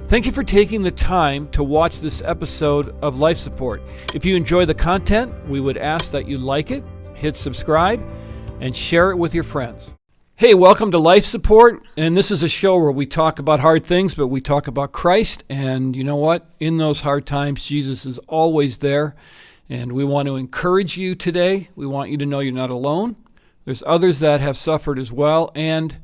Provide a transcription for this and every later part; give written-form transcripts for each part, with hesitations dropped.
Thank you for taking the time to watch this episode of Life Support. If you enjoy the content, we would ask that you like it, hit subscribe, and share it with your friends. Hey, welcome to Life Support, and this is a show where we talk about hard things, but we talk about Christ, and you know what? In those hard times, Jesus is always there, and we want to encourage you today. We want you to know you're not alone. There's others that have suffered as well, and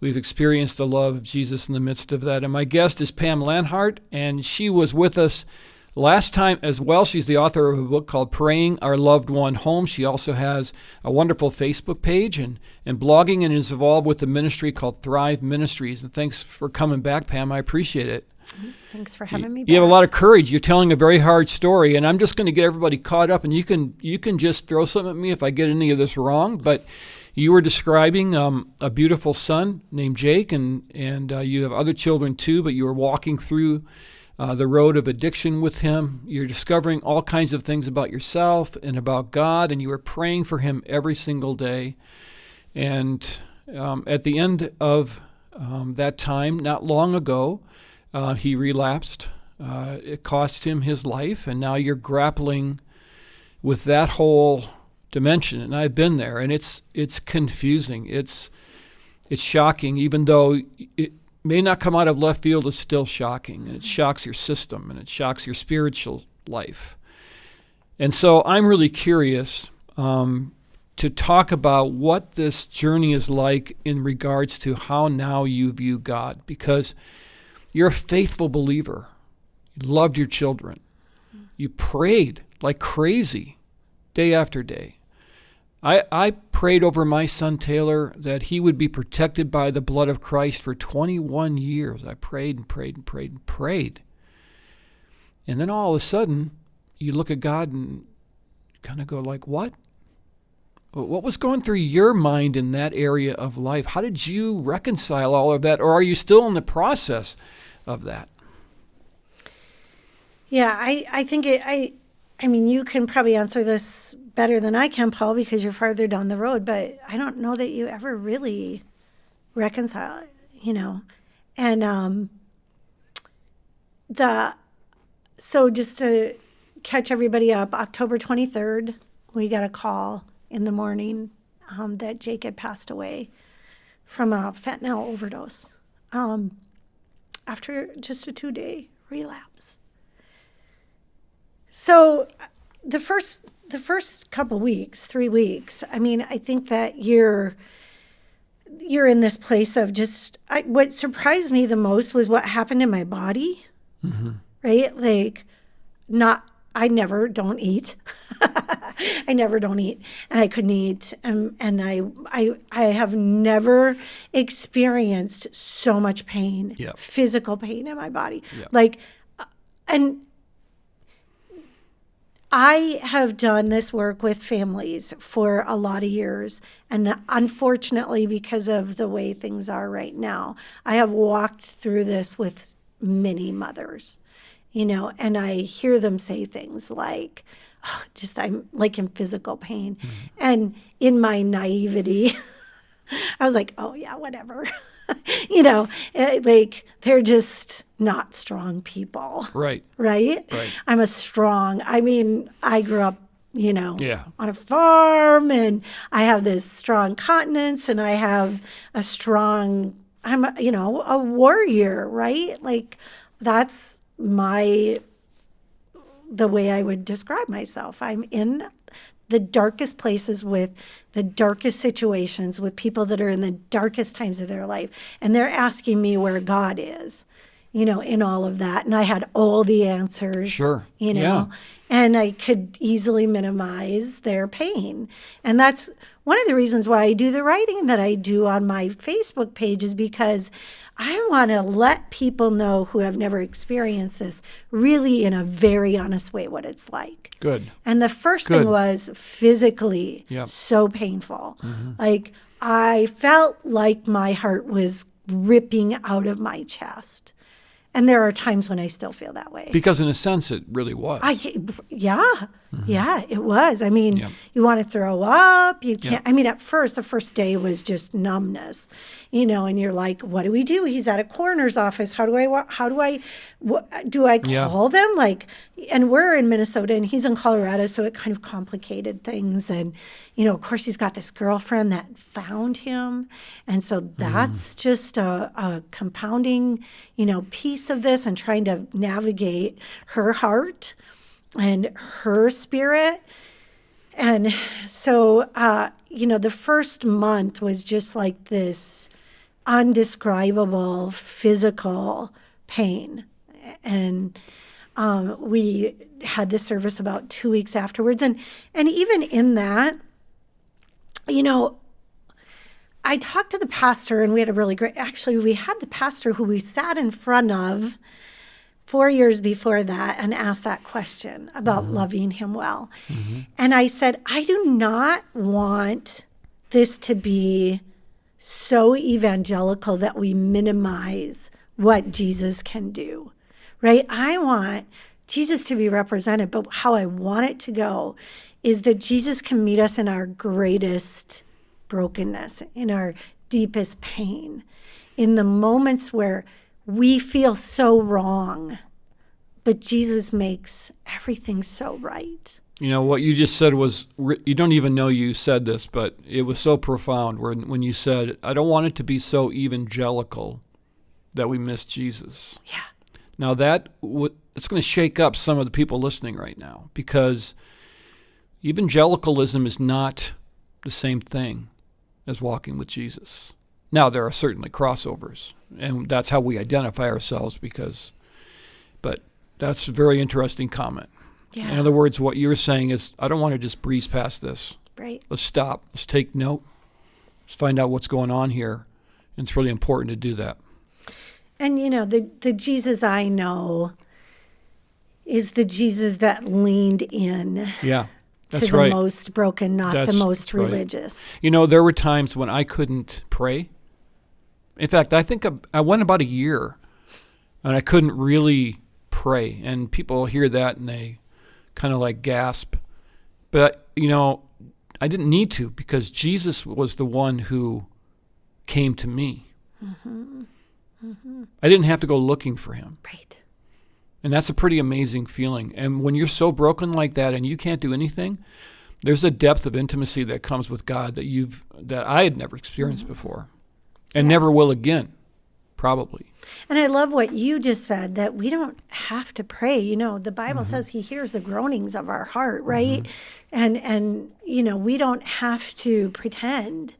we've experienced the love of Jesus in the midst of that. And my guest is Pam Lanhart, and she was with us last time as well. She's the author of a book called Praying Our Loved One Home. She also has a wonderful Facebook page and blogging, and is involved with a ministry called Thrive Ministries. And thanks for coming back, Pam. I appreciate it. Thanks for having me back. You have a lot of courage. You're telling a very hard story, and I'm just going to get everybody caught up, and you can just throw something at me if I get any of this wrong, but you were describing a beautiful son named Jake, and you have other children too, but you were walking through the road of addiction with him. You're discovering all kinds of things about yourself and about God, and you were praying for him every single day. And at the end of that time, not long ago, he relapsed. It cost him his life, and now you're grappling with that whole dimension, and I've been there, and it's confusing. It's shocking, even though it may not come out of left field. It's still shocking, and it shocks your system, and it shocks your spiritual life. And so I'm really curious to talk about what this journey is like in regards to how now you view God, because you're a faithful believer. You loved your children. You prayed like crazy day after day. I prayed over my son Taylor that he would be protected by the blood of Christ for 21 years. I prayed and prayed and prayed and prayed. And then all of a sudden, you look at God and kind of go like, what? What was going through your mind in that area of life? How did you reconcile all of that? Or are you still in the process of that? Yeah, I think I mean, you can probably answer this better than I can, Paul, because you're farther down the road, but I don't know that you ever really reconcile it, And so just to catch everybody up, October 23rd, we got a call in the morning that Jake had passed away from a fentanyl overdose after just a 2-day relapse. So the first couple weeks, 3 weeks, I mean, I think that you're in this place of just, what surprised me the most was what happened in my body, right? Like, I never don't eat. I never don't eat, and I couldn't eat, and I have never experienced so much pain, physical pain in my body, and I have done this work with families for a lot of years, and unfortunately, because of the way things are right now, I have walked through this with many mothers, and I hear them say things like, I'm like in physical pain. Mm-hmm. And in my naivety, I was like, oh yeah, whatever. Like they're just not strong people. Right. I grew up, on a farm, and I have this strong continence, and I have I'm a warrior, right? Like that's the way I would describe myself. I'm in the darkest places with the darkest situations with people that are in the darkest times of their life. And they're asking me where God is, in all of that. And I had all the answers, Sure. And I could easily minimize their pain. And that's one of the reasons why I do the writing that I do on my Facebook page, is because I want to let people know who have never experienced this really in a very honest way what it's like. Good. And the first thing was physically so painful. Mm-hmm. Like I felt like my heart was ripping out of my chest. And there are times when I still feel that way. Because in a sense, it really was. Yeah, it was. I mean, Yeah. you want to throw up. You can't. Yeah. I mean, at first, the first day was just numbness, and you're like, "What do we do? He's at a coroner's office. How do I Yeah. call them?" Like, and we're in Minnesota, and he's in Colorado, so it kind of complicated things. And of course, he's got this girlfriend that found him, and so that's just a compounding, piece of this, and trying to navigate her heart and her spirit. And so, the first month was just like this undescribable physical pain. And we had the service about 2 weeks afterwards. And even in that, I talked to the pastor, and we had we had the pastor who we sat in front of 4 years before that and asked that question about loving him well. And I said, I do not want this to be so evangelical that we minimize what Jesus can do, right? I want Jesus to be represented, but how I want it to go is that Jesus can meet us in our greatest brokenness, in our deepest pain, in the moments where we feel so wrong, but Jesus makes everything so right. What you just said was, you don't even know you said this, but it was so profound when you said, I don't want it to be so evangelical that we miss Jesus. Yeah. Now it's going to shake up some of the people listening right now, because evangelicalism is not the same thing as walking with Jesus. Now, there are certainly crossovers, and that's how we identify ourselves, but that's a very interesting comment. Yeah. In other words, what you're saying is, I don't want to just breeze past this. Right. Let's stop. Let's take note. Let's find out what's going on here. And it's really important to do that. And, the Jesus I know is the Jesus that leaned in Yeah, that's to the right. most broken, not That's the most right. religious. There were times when I couldn't pray. In fact, I think I went about a year and I couldn't really pray. And people hear that and they kind of like gasp. But, I didn't need to, because Jesus was the one who came to me. I didn't have to go looking for him. Right. And that's a pretty amazing feeling. And when you're so broken like that and you can't do anything, there's a depth of intimacy that comes with God that I had never experienced before, and never will again, probably. And I love what you just said, that we don't have to pray. The Bible says he hears the groanings of our heart, right? And we don't have to pretend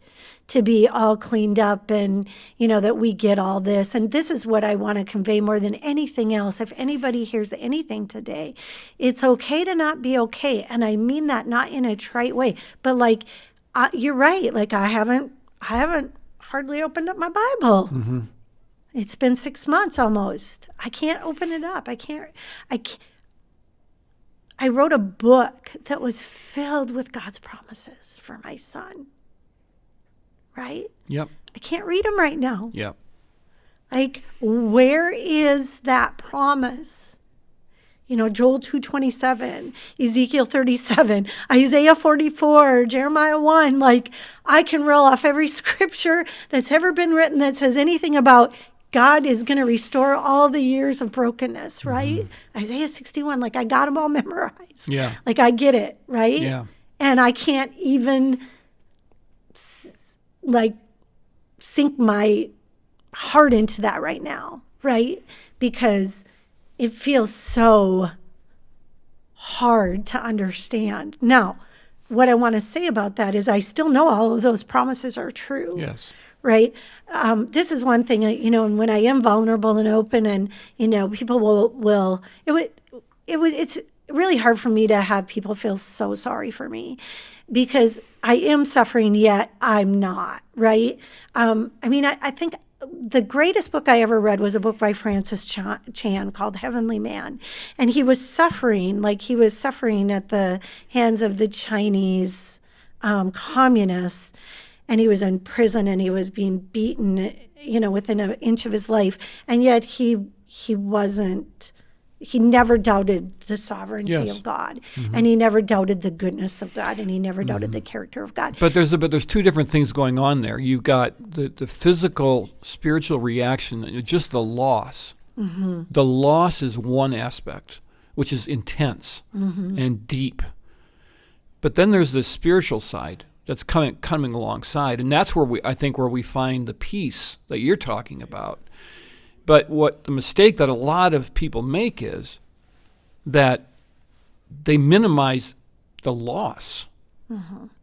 to be all cleaned up and, that we get all this. And this is what I want to convey more than anything else. If anybody hears anything today, it's okay to not be okay. And I mean that not in a trite way, but you're right. Like I haven't hardly opened up my Bible. It's been 6 months almost. I can't open it up. I can't. I wrote a book that was filled with God's promises for my son. Right? Yep. I can't read them right now. Yep. Where is that promise? Joel 2:27, Ezekiel 37, Isaiah 44, Jeremiah 1. I can reel off every scripture that's ever been written that says anything about God is going to restore all the years of brokenness, right? Isaiah 61, I got them all memorized. Yeah. I get it, right? Yeah. And I can't even sink my heart into that right now, right? Because it feels so hard to understand. Now, what I want to say about that is I still know all of those promises are true. Yes. Right? This is one thing, and when I am vulnerable and open, and, people will it's really hard for me to have people feel so sorry for me, because I am suffering, yet I'm not, right? I think the greatest book I ever read was a book by Francis Chan called Heavenly Man. And he was suffering at the hands of the Chinese communists. And he was in prison and he was being beaten, within an inch of his life. And yet he he never doubted the sovereignty Yes. of God, and he never doubted the goodness of God, and he never doubted the character of God. But there's two different things going on there. You've got the physical, spiritual reaction, just the loss. The loss is one aspect, which is intense and deep. But then there's the spiritual side that's coming alongside, and that's where we find the peace that you're talking about. But what the mistake that a lot of people make is that they minimize the loss.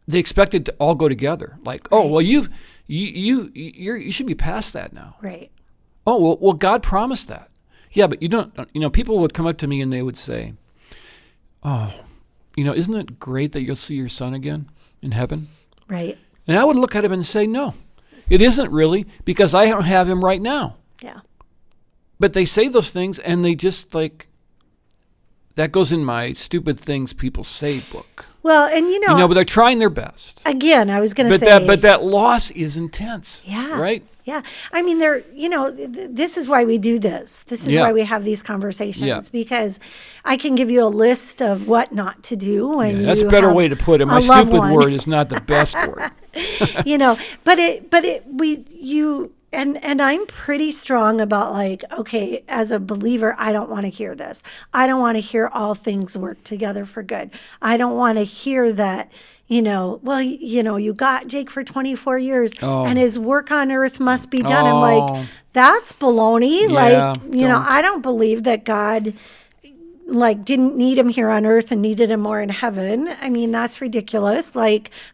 They expect it to all go together. Like, oh, well, you should be past that now. Right. Oh, well, God promised that. Yeah, but you don't. People would come up to me and they would say, "Oh, isn't it great that you'll see your son again in heaven?" Right. And I would look at him and say, "No, it isn't really, because I don't have him right now." Yeah. But they say those things, and they just that goes in my stupid things people say book. Well, and but they're trying their best. Again, I was going to say, but that loss is intense. Yeah. Right. Yeah. I mean, this is why we do this. This is why we have these conversations, because I can give you a list of what not to do when that's a better way to put it. My stupid word is not the best word. And I'm pretty strong about okay, as a believer, I don't want to hear this. I don't want to hear all things work together for good. I don't want to hear that, you got Jake for 24 years and his work on earth must be done. I'm like, that's baloney. Yeah, I don't believe that God didn't need him here on earth and needed him more in heaven. I mean, that's ridiculous.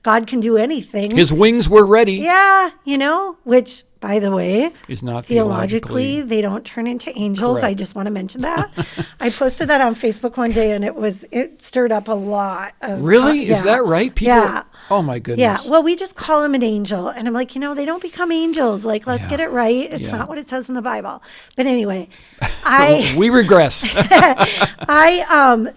God can do anything. His wings were ready. Yeah, which, by the way, is not theologically, they don't turn into angels. Correct. I just want to mention that. I posted that on Facebook one day, and it stirred up a lot of... Really? Is that right? People, yeah. Oh, my goodness. Yeah. Well, we just call him an angel. And I'm like, they don't become angels. Let's get it right. It's not what it says in the Bible. But anyway, we regress. I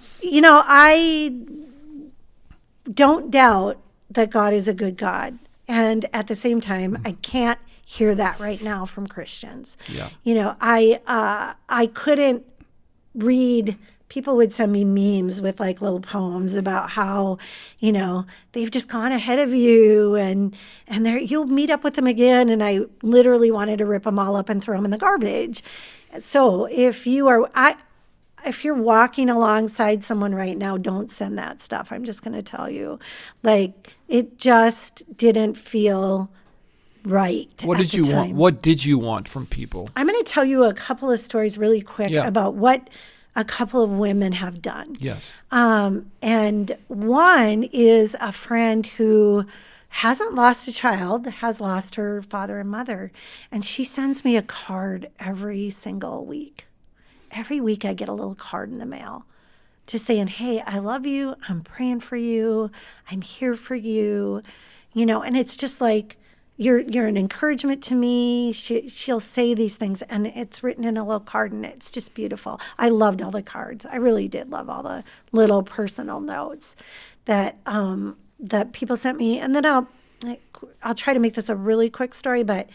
don't doubt that God is a good God. And at the same time, I can't hear that right now from Christians. Yeah. I couldn't read... People would send me memes with little poems about how, they've just gone ahead of you and you'll meet up with them again. And I literally wanted to rip them all up and throw them in the garbage. So if you're walking alongside someone right now, don't send that stuff. I'm just going to tell you, it just didn't feel right. What did you want? What did you want from people? I'm going to tell you a couple of stories really quick about what a couple of women have done. Yes. And one is a friend who hasn't lost a child, has lost her father and mother. And she sends me a card every single week. Every week I get a little card in the mail just saying, hey, I love you. I'm praying for you. I'm here for you. And it's just you're an encouragement to me. She'll say these things, and it's written in a little card, and it's just beautiful. I loved all the cards. I really did love all the little personal notes that that people sent me. And then I'll try to make this a really quick story, but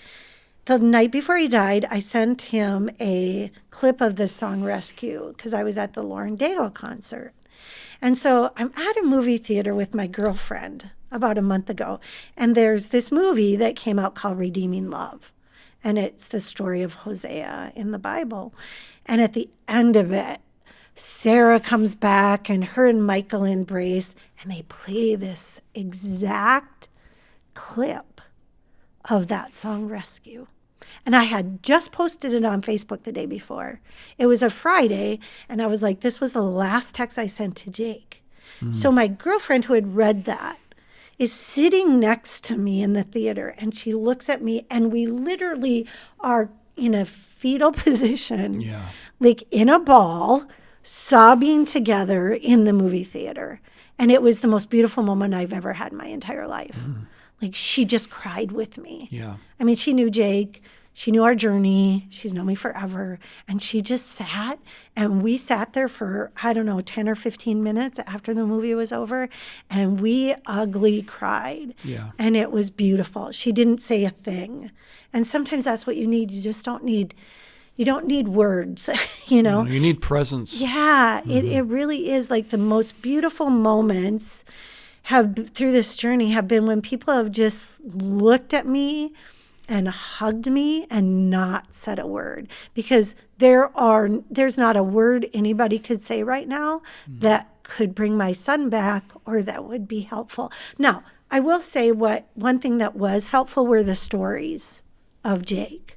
the night before he died, I sent him a clip of the song Rescue because I was at the Lauren Daigle concert. And so I'm at a movie theater with my girlfriend about a month ago, and there's this movie that came out called Redeeming Love, and it's the story of Hosea in the Bible. And at the end of it, Sarah comes back, and her and Michael embrace, and they play this exact clip of that song Rescue. And I had just posted it on Facebook the day before. It was a Friday, and I was like, this was the last text I sent to Jake. So my girlfriend, who had read that, is sitting next to me in the theater, and she looks at me, and we literally are in a fetal position, in a ball, sobbing together in the movie theater. And it was the most beautiful moment I've ever had in my entire life. She just cried with me. Yeah. I mean, she knew Jake. She knew our journey. She's known me forever. And she just sat, and we sat there for, 10 or 15 minutes after the movie was over, and we ugly cried. Yeah. And it was beautiful. She didn't say a thing. And sometimes that's what you need. You just don't need, you don't need words, you know. You need presence. Yeah, it really is like the most beautiful moments have through this journey have been when people have just looked at me and hugged me and not said a word, because there's not a word anybody could say right now that could bring my son back or that would be helpful. Now, I will say one thing that was helpful were the stories of Jake.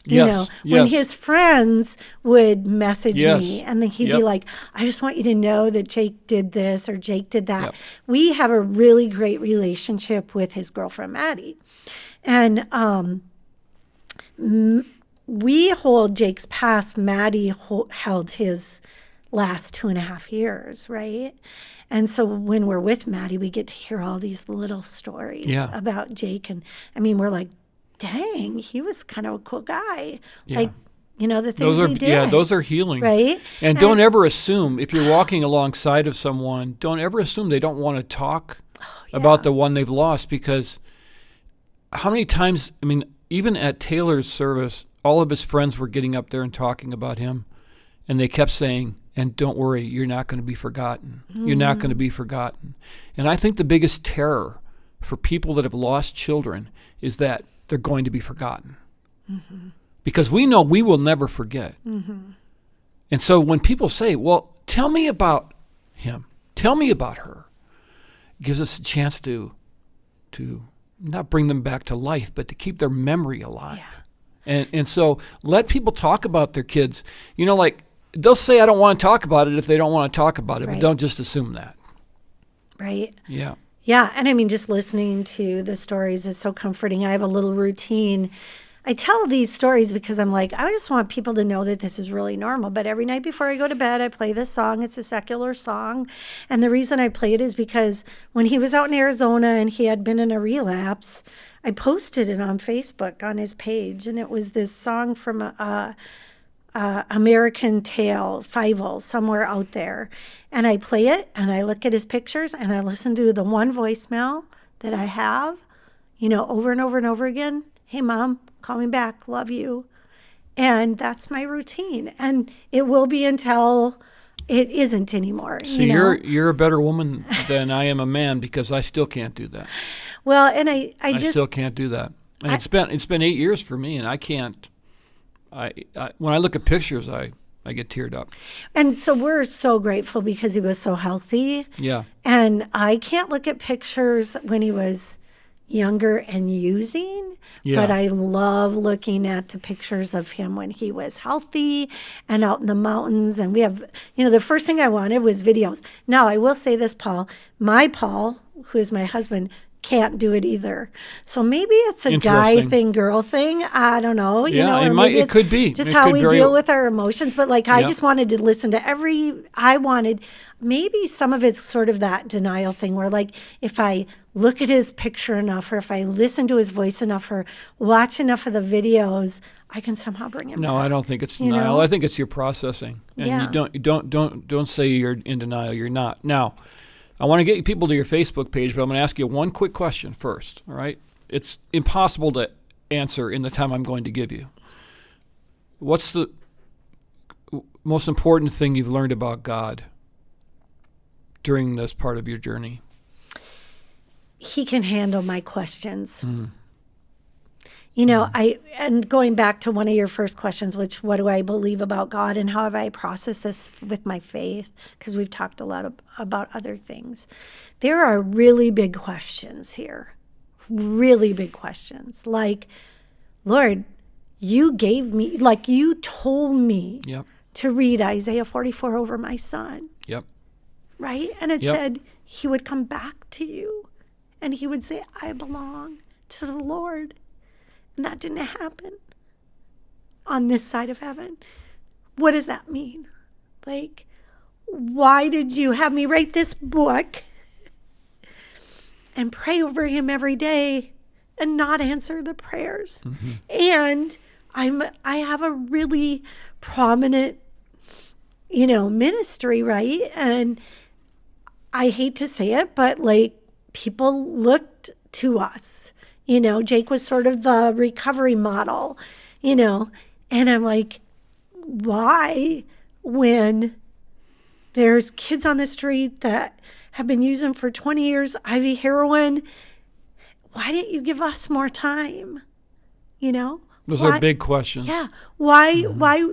You know, when his friends would message me and then he'd be like, I just want you to know that Jake did this or Jake did that. We have a really great relationship with his girlfriend, Maddie. And we hold Jake's past. Maddie held his last 2.5 years, right? And so when we're with Maddie, we get to hear all these little stories about Jake. And I mean, we're like, dang, he was kind of a cool guy. Yeah. Like, you know, the things he did. Yeah, those are healing. Right? And don't ever assume, if you're walking alongside of someone, don't ever assume they don't want to talk about the one they've lost, because how many times, I mean, even at Taylor's service, all of his friends were getting up there and talking about him, and they kept saying, and don't worry, you're not going to be forgotten. You're not going to be forgotten. And I think the biggest terror for people that have lost children is that they're going to be forgotten. Because we know we will never forget. And so when people say, well, tell me about him, tell me about her, it gives us a chance to not bring them back to life, but to keep their memory alive. And so let people talk about their kids. You know, like, they'll say, I don't want to talk about it if they don't want to talk about it, but don't just assume that. Right. Yeah. Yeah, and I mean, just listening to the stories is so comforting. I have a little routine. I tell these stories because I'm like, I just want people to know that this is really normal. But every night before I go to bed, I play this song. It's a secular song. And the reason I play it is because when he was out in Arizona and he had been in a relapse, I posted it on Facebook on his page. And it was this song from American Tale, Fievel, somewhere out there. And I play it and I look at his pictures and I listen to the one voicemail that I have, you know, over and over and over again. Hey, Mom, call me back. Love you. And that's my routine. And it will be until it isn't anymore. So you're a better woman than I am a man, because I still can't do that. Well, and I still can't do that. And it's been 8 years for me, and I can't. I when I look at pictures, I get teared up. And so we're so grateful because he was so healthy. Yeah. And I can't look at pictures when he was younger and using, but I love looking at the pictures of him when he was healthy and out in the mountains. And we have, you know, the first thing I wanted was videos. Now, I will say this, Paul, who is my husband, can't do it either. So maybe it's a guy thing, girl thing. I don't know. You know, it could be. Just how we deal with our emotions. But like, I just wanted to listen to maybe some of it's sort of that denial thing where, like, if I look at his picture enough, or if I listen to his voice enough, or watch enough of the videos, I can somehow bring him back. No, I don't think it's denial. You know? I think it's your processing. And you don't say you're in denial. You're not. Now, I want to get people to your Facebook page, but I'm going to ask you one quick question first, all right? It's impossible to answer in the time I'm going to give you. What's the most important thing you've learned about God during this part of your journey? He can handle my questions. You know, and going back to one of your first questions, which, what do I believe about God and how have I processed this with my faith? Because we've talked a lot about other things. There are really big questions here, really big questions. Like, Lord, you told me to read Isaiah 44 over my son. Yep. Right? And it said he would come back to you and he would say, I belong to the Lord. And that didn't happen on this side of heaven. What does that mean? Like, why did you have me write this book and pray over him every day and not answer the prayers? And I have a really prominent, ministry, right? And I hate to say it, but like, people looked to us. Jake was sort of the recovery model, and I'm like, why, when there's kids on the street that have been using for 20 years IV heroin, why didn't you give us more time? You know? Those are big questions. Yeah. Why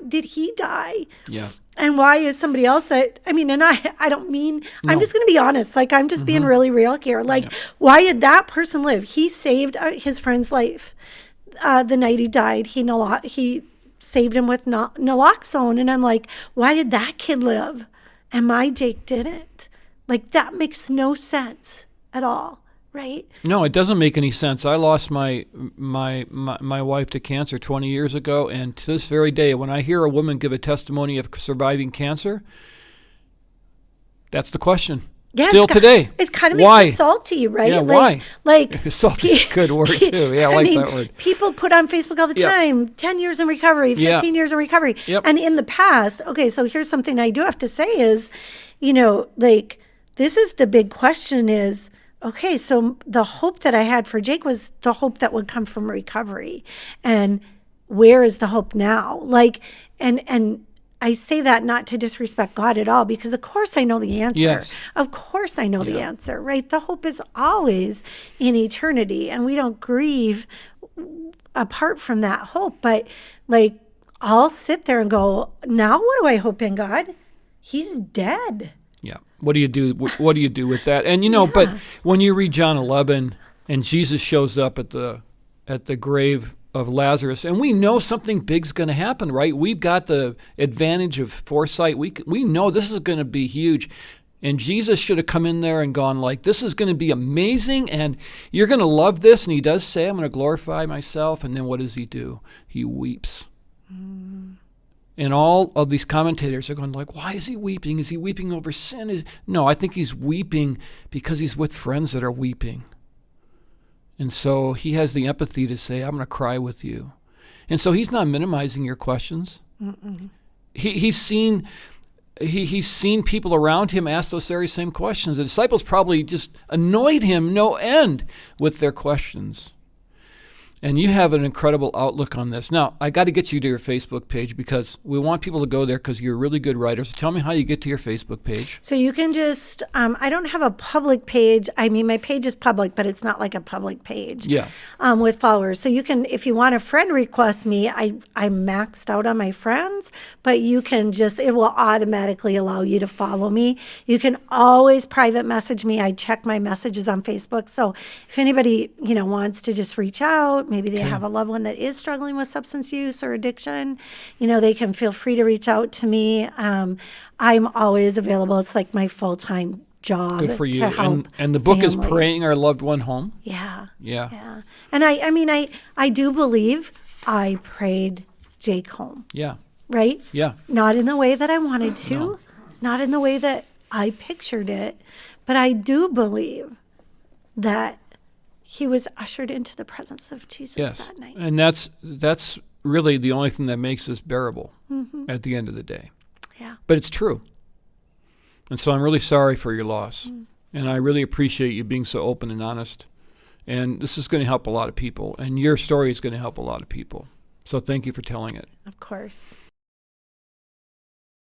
did he die? Yeah. And why is somebody else that, I mean, and I don't mean, No. I'm just going to be honest. Like, I'm just being really real here. Like, why did that person live? He saved his friend's life the night he died. He saved him with naloxone. And I'm like, why did that kid live? And my Jake didn't. Like, that makes no sense at all. Right? No, it doesn't make any sense. I lost my wife to cancer 20 years ago, and to this very day, when I hear a woman give a testimony of surviving cancer, that's the question. Yeah, Still today. It kind of why? makes you salty, right? Yeah, why? Like salty is a good word too. Yeah, I like that word. People put on Facebook all the time, 10 years in recovery, 15 years in recovery. Yep. And in the past, okay, so here's something I do have to say is, like, this is the big question is, okay, so the hope that I had for Jake was the hope that would come from recovery. And where is the hope now? Like, and I say that not to disrespect God at all, because of course I know the answer. Yes. Of course I know the answer, right? The hope is always in eternity, and we don't grieve apart from that hope. But like, I'll sit there and go, now what do I hope in, God? He's dead. Yeah. What do you do? What do you do with that? And but when you read John 11 and Jesus shows up at the grave of Lazarus, and we know something big's going to happen, right? We've got the advantage of foresight. We know this is going to be huge. And Jesus should have come in there and gone like, this is going to be amazing, and you're going to love this. And he does say, I'm going to glorify myself. And then what does he do? He weeps. And all of these commentators are going like, why is he weeping? Is he weeping over sin? No, I think he's weeping because he's with friends that are weeping. And so he has the empathy to say, I'm going to cry with you. And so he's not minimizing your questions. He's seen people around him ask those very same questions. The disciples probably just annoyed him no end with their questions. And you have an incredible outlook on this. Now, I got to get you to your Facebook page because we want people to go there because you're a really good writer. So tell me how you get to your Facebook page. So you can just, I don't have a public page. I mean, my page is public, but it's not like a public page with followers. So you can, if you want a friend request me, I'm maxed out on my friends, but you can just, it will automatically allow you to follow me. You can always private message me. I check my messages on Facebook. So if anybody, wants to just reach out, maybe they have a loved one that is struggling with substance use or addiction, they can feel free to reach out to me. I'm always available. It's like my full-time job. Good for you. To help and the book families. is Praying Our Loved One Home. Yeah. Yeah. And I do believe I prayed Jake home. Yeah. Right? Yeah. Not in the way that I wanted to, not in the way that I pictured it, but I do believe that he was ushered into the presence of Jesus that night. And that's really the only thing that makes this bearable at the end of the day. Yeah. But it's true. And so I'm really sorry for your loss. And I really appreciate you being so open and honest. And this is going to help a lot of people. And your story is going to help a lot of people. So thank you for telling it. Of course.